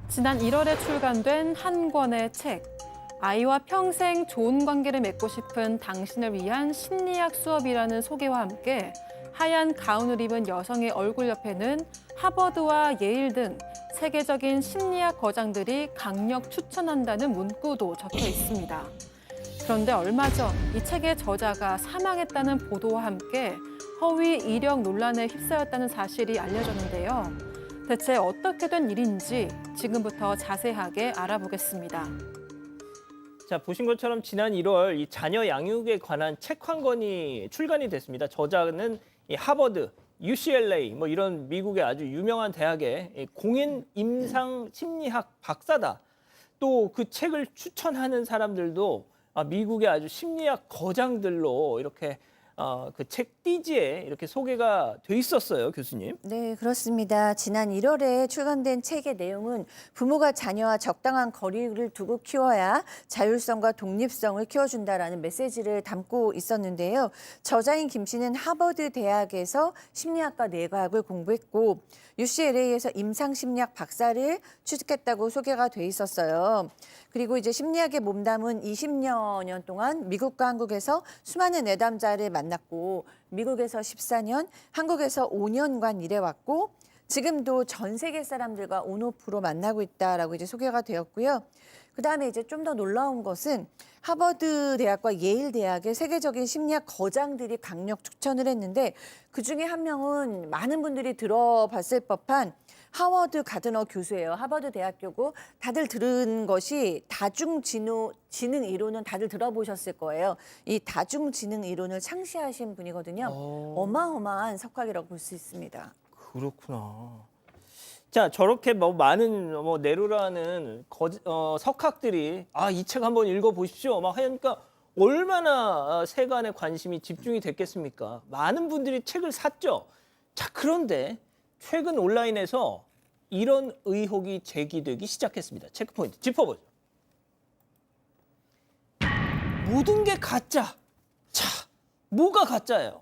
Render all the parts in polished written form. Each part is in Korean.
지난 1월에 출간된 한 권의 책. 아이와 평생 좋은 관계를 맺고 싶은 당신을 위한 심리학 수업이라는 소개와 함께 하얀 가운을 입은 여성의 얼굴 옆에는 하버드와 예일 등 세계적인 심리학 거장들이 강력 추천한다는 문구도 적혀 있습니다. 그런데 얼마 전 이 책의 저자가 사망했다는 보도와 함께 허위 이력 논란에 휩싸였다는 사실이 알려졌는데요. 대체 어떻게 된 일인지 지금부터 자세하게 알아보겠습니다. 자, 보신 것처럼 지난 1월 이 자녀 양육에 관한 책 한 권이 출간이 됐습니다. 저자는 이 하버드, UCLA 뭐 이런 미국의 아주 유명한 대학의 공인 임상 심리학 박사다. 또 그 책을 추천하는 사람들도 미국의 아주 심리학 거장들로 이렇게 그 책 띠지에 이렇게 소개가 돼 있었어요, 교수님. 네, 그렇습니다. 지난 1월에 출간된 책의 내용은 부모가 자녀와 적당한 거리를 두고 키워야 자율성과 독립성을 키워준다라는 메시지를 담고 있었는데요. 저자인 김 씨는 하버드 대학에서 심리학과 뇌과학을 공부했고 UCLA에서 임상심리학 박사를 취득했다고 소개가 돼 있었어요. 그리고 이제 심리학에 몸담은 20여 년 동안 미국과 한국에서 수많은 내담자를 만났고 미국에서 14년, 한국에서 5년간 일해왔고 지금도 전 세계 사람들과 온오프로 만나고 있다라고 이제 소개가 되었고요. 그다음에 이제 좀 더 놀라운 것은 하버드 대학과 예일 대학의 세계적인 심리학 거장들이 강력 추천을 했는데 그중에 한 명은 많은 분들이 들어봤을 법한 하워드 가드너 교수예요. 하버드 대학교고 다들 들은 것이 다중지능 이론은 다들 들어보셨을 거예요. 이 다중지능 이론을 창시하신 분이거든요. 어마어마한 석학이라고 볼 수 있습니다. 그렇구나. 자, 저렇게 뭐 많은 내로라는 석학들이 이 책 한번 읽어보십시오. 막 하니까 얼마나 세간의 관심이 집중이 됐겠습니까? 많은 분들이 책을 샀죠. 자, 그런데 최근 온라인에서 이런 의혹이 제기되기 시작했습니다. 체크포인트 짚어보죠. 모든 게 가짜. 자, 뭐가 가짜예요?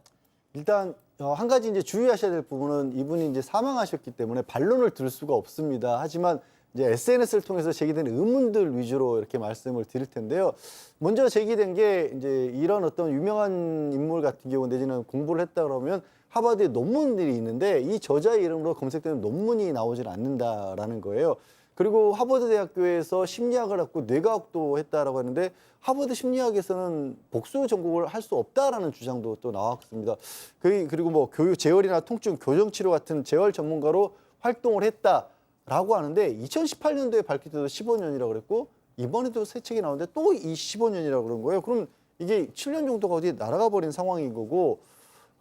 일단 한 가지 이제 주의하셔야 될 부분은 이분이 이제 사망하셨기 때문에 반론을 들 수가 없습니다. 하지만 이제 SNS를 통해서 제기된 의문들 위주로 이렇게 말씀을 드릴 텐데요. 먼저 제기된 게 이제 이런 어떤 유명한 인물 같은 경우 내지는 공부를 했다 그러면 하버드에 논문들이 있는데 이 저자의 이름으로 검색되는 논문이 나오질 않는다라는 거예요. 그리고 하버드 대학교에서 심리학을 했고 뇌과학도 했다라고 하는데 하버드 심리학에서는 복수 전공을 할 수 없다라는 주장도 또 나왔습니다. 그리고 뭐 재활이나 통증, 교정치료 같은 재활 전문가로 활동을 했다라고 하는데 2018년도에 밝힐 때도 15년이라고 그랬고 이번에도 새 책이 나오는데 또 이 15년이라고 그런 거예요. 그럼 이게 7년 정도가 어디에 날아가 버린 상황인 거고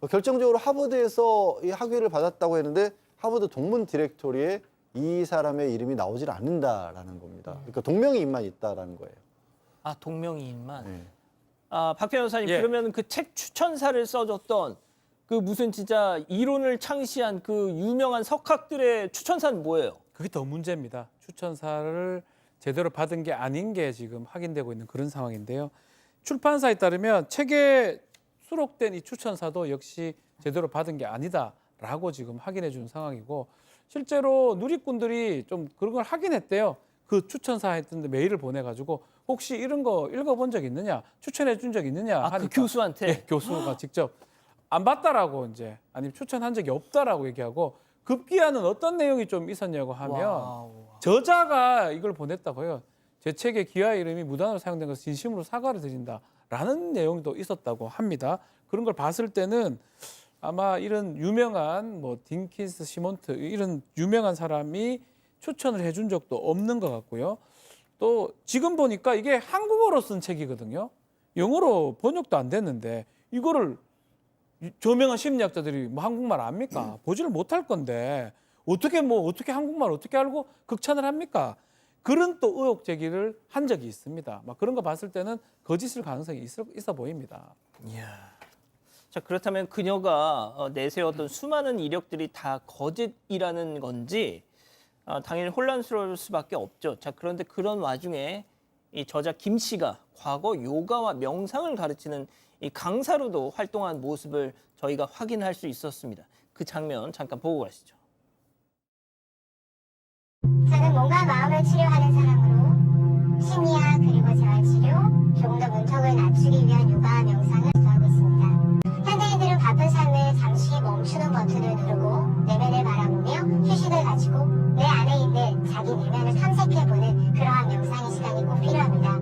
결정적으로 하버드에서 이 학위를 받았다고 했는데 하버드 동문 디렉토리에 이 사람의 이름이 나오질 않는다라는 겁니다. 그러니까 동명이인만 있다라는 거예요. 동명이인만. 네. 박 변호사님, 예. 그러면 그 책 추천사를 써줬던 그 무슨 진짜 이론을 창시한 그 유명한 석학들의 추천사는 뭐예요? 그게 더 문제입니다. 추천사를 제대로 받은 게 아닌 게 지금 확인되고 있는 그런 상황인데요. 출판사에 따르면 책에 수록된 이 추천사도 역시 제대로 받은 게 아니다라고 지금 확인해 준 상황이고 실제로 누리꾼들이 좀 그런 걸 확인했대요. 그 추천사 했던데 메일을 보내가지고 혹시 이런 거 읽어본 적 있느냐, 추천해 준 적 있느냐 하니까 그 교수한테? 예, 교수가 직접 안 봤다라고 이제 아니면 추천한 적이 없다라고 얘기하고 급기야는 어떤 내용이 좀 있었냐고 하면 와우. 저자가 이걸 보냈다고 해요. 제 책의 기하 이름이 무단으로 사용된 것을 진심으로 사과를 드린다라는 내용도 있었다고 합니다. 그런 걸 봤을 때는 아마 이런 유명한 뭐 딘킨스 시몬트 이런 유명한 사람이 추천을 해준 적도 없는 것 같고요. 또 지금 보니까 이게 한국어로 쓴 책이거든요. 영어로 번역도 안 됐는데 이거를 저명한 심리학자들이 뭐 한국말 압니까? 보지를 못할 건데 어떻게 한국말 어떻게 알고 극찬을 합니까? 그런 또 의혹 제기를 한 적이 있습니다. 막 그런 거 봤을 때는 거짓일 가능성이 있어 보입니다. 이야. 자, 그렇다면 그녀가 내세웠던 수많은 이력들이 다 거짓이라는 건지 당연히 혼란스러울 수밖에 없죠. 자, 그런데 그런 와중에 이 저자 김 씨가 과거 요가와 명상을 가르치는 이 강사로도 활동한 모습을 저희가 확인할 수 있었습니다. 그 장면 잠깐 보고 가시죠. 저는 몸과 마음을 치료하는 사람으로 심리학 그리고 재활치료, 조금 더 문턱을 낮추기 위한 요가와 명상을 하고 있습니다. 현대인들은 바쁜 삶을 잠시 멈추는 버튼을 누르고 내면을 바라보며 휴식을 가지고 내 안에 있는 자기 내면을 탐색해보는 그러한 명상의 시간이 꼭 필요합니다.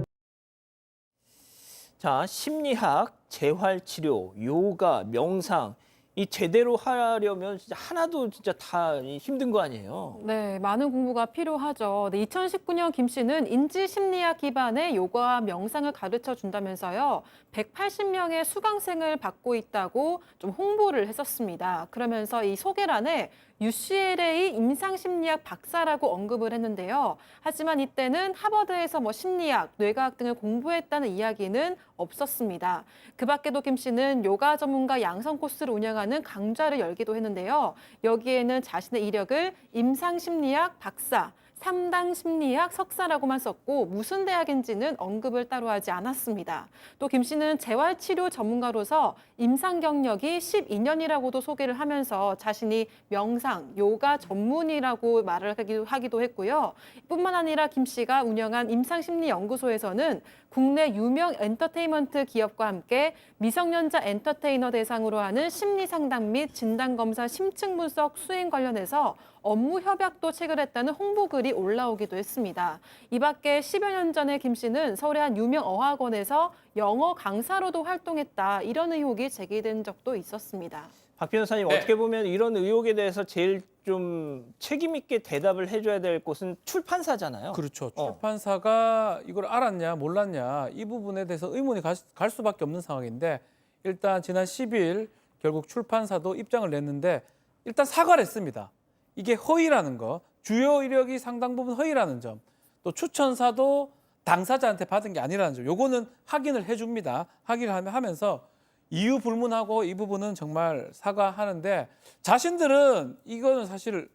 자, 심리학, 재활치료, 요가, 명상 이 제대로 하려면 진짜 하나도 진짜 다 힘든 거 아니에요? 네, 많은 공부가 필요하죠. 네, 2019년 김 씨는 인지심리학 기반의 요가와 명상을 가르쳐 준다면서요. 180명의 수강생을 받고 있다고 좀 홍보를 했었습니다. 그러면서 이 소개란에 UCLA 임상심리학 박사라고 언급을 했는데요. 하지만 이때는 하버드에서 심리학, 뇌과학 등을 공부했다는 이야기는 없었습니다. 그 밖에도 김 씨는 요가 전문가 양성 코스를 운영하는 강좌를 열기도 했는데요. 여기에는 자신의 이력을 임상심리학 박사, 3당 심리학 석사라고만 썼고 무슨 대학인지는 언급을 따로 하지 않았습니다. 또 김 씨는 재활치료 전문가로서 임상 경력이 12년이라고도 소개를 하면서 자신이 명상, 요가 전문이라고 말을 하기도 했고요. 뿐만 아니라 김 씨가 운영한 임상심리연구소에서는 국내 유명 엔터테인먼트 기업과 함께 미성년자 엔터테이너 대상으로 하는 심리상담 및 진단검사 심층 분석 수행 관련해서 업무 협약도 체결했다는 홍보글이 올라오기도 했습니다. 이 밖에 10여 년 전에 김 씨는 서울의 한 유명 어학원에서 영어 강사로도 활동했다. 이런 의혹이 제기된 적도 있었습니다. 박 변호사님, 네. 어떻게 보면 이런 의혹에 대해서 제일 좀 책임 있게 대답을 해줘야 될 곳은 출판사잖아요. 그렇죠. 출판사가 이걸 알았냐 몰랐냐 이 부분에 대해서 의문이 갈 수밖에 없는 상황인데 일단 지난 10일 결국 출판사도 입장을 냈는데 일단 사과를 했습니다. 이게 허위라는 거, 주요 이력이 상당 부분 허위라는 점, 또 추천사도 당사자한테 받은 게 아니라는 점, 요거는 확인을 해줍니다. 확인을 하면서 이유 불문하고 이 부분은 정말 사과하는데 자신들은 이거는 사실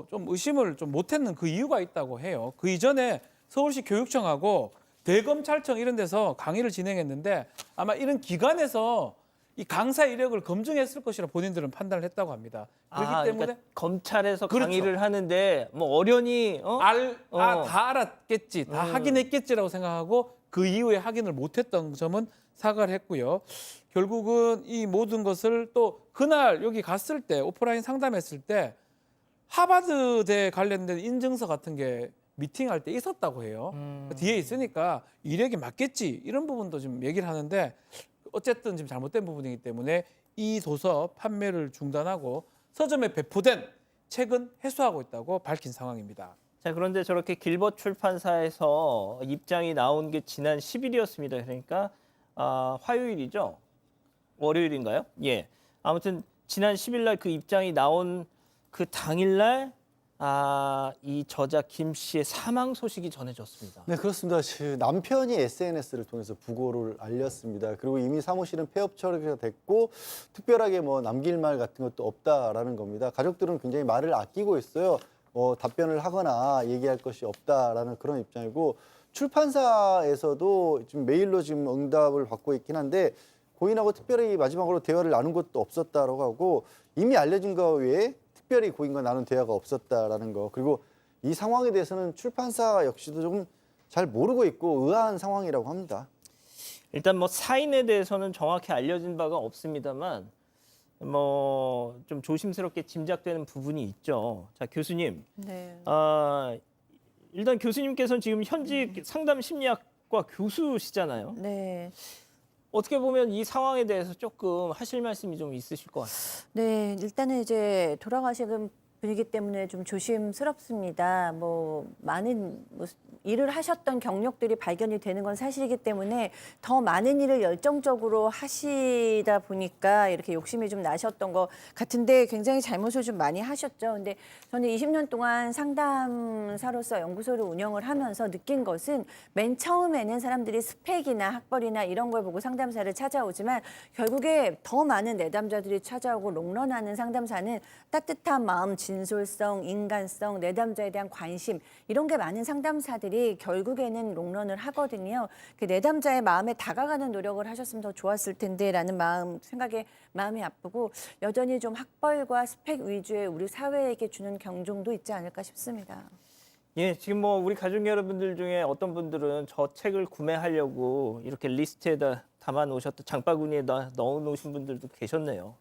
좀 의심을 좀 못했는 그 이유가 있다고 해요. 그 이전에 서울시 교육청하고 대검찰청 이런 데서 강의를 진행했는데 아마 이런 기관에서 이 강사 이력을 검증했을 것이라 본인들은 판단을 했다고 합니다. 그렇기 때문에 그러니까 검찰에서 그렇죠. 강의를 하는데 뭐 어련히 다 알았겠지, 다 확인했겠지라고 생각하고 그 이후에 확인을 못했던 점은 사과를 했고요. 결국은 이 모든 것을 또 그날 여기 갔을 때 오프라인 상담했을 때 하버드대 관련된 인증서 같은 게 미팅할 때 있었다고 해요. 뒤에 있으니까 이력이 맞겠지 이런 부분도 지금 얘기를 하는데 어쨌든 지금 잘못된 부분이기 때문에 이 도서 판매를 중단하고 서점에 배포된 책은 회수하고 있다고 밝힌 상황입니다. 자, 그런데 저렇게 길벗 출판사에서 입장이 나온 게 지난 10일이었습니다. 그러니까 화요일이죠? 월요일인가요? 예. 아무튼 지난 10일 날 그 입장이 나온 그 당일 날 이 저자 김 씨의 사망 소식이 전해졌습니다. 네, 그렇습니다. 남편이 SNS를 통해서 부고를 알렸습니다. 그리고 이미 사무실은 폐업 처리가 됐고 특별하게 남길 말 같은 것도 없다라는 겁니다. 가족들은 굉장히 말을 아끼고 있어요. 답변을 하거나 얘기할 것이 없다라는 그런 입장이고 출판사에서도 지금 메일로 지금 응답을 받고 있긴 한데 고인하고 특별히 마지막으로 대화를 나눈 것도 없었다라고 하고 이미 알려진 거 외에 특별히 고인과 나눈 대화가 없었다라는 거. 그리고 이 상황에 대해서는 출판사 역시도 조금 잘 모르고 있고 의아한 상황이라고 합니다. 일단 사인에 대해서는 정확히 알려진 바가 없습니다만 좀 조심스럽게 짐작되는 부분이 있죠. 자, 교수님. 네. 일단 교수님께서는 지금 현직 상담 심리학과 교수시잖아요. 네. 어떻게 보면 이 상황에 대해서 조금 하실 말씀이 좀 있으실 것 같아요. 네, 일단은 이제 돌아가시는 분이기 때문에 좀 조심스럽습니다. 많은 일을 하셨던 경력들이 발견이 되는 건 사실이기 때문에 더 많은 일을 열정적으로 하시다 보니까 이렇게 욕심이 좀 나셨던 것 같은데 굉장히 잘못을 좀 많이 하셨죠. 근데 저는 20년 동안 상담사로서 연구소를 운영을 하면서 느낀 것은 맨 처음에는 사람들이 스펙이나 학벌이나 이런 걸 보고 상담사를 찾아오지만 결국에 더 많은 내담자들이 찾아오고 롱런하는 상담사는 따뜻한 마음, 진솔성, 인간성, 내담자에 대한 관심 이런 게 많은 상담사들이 결국에는 롱런을 하거든요. 그 내담자의 마음에 다가가는 노력을 하셨으면 더 좋았을 텐데라는 생각에 마음이 아프고 여전히 좀 학벌과 스펙 위주의 우리 사회에게 주는 경종도 있지 않을까 싶습니다. 예, 지금 뭐 우리 가족 여러분들 중에 어떤 분들은 저 책을 구매하려고 이렇게 리스트에다 담아 놓으셨던 장바구니에다 넣어 놓으신 분들도 계셨네요.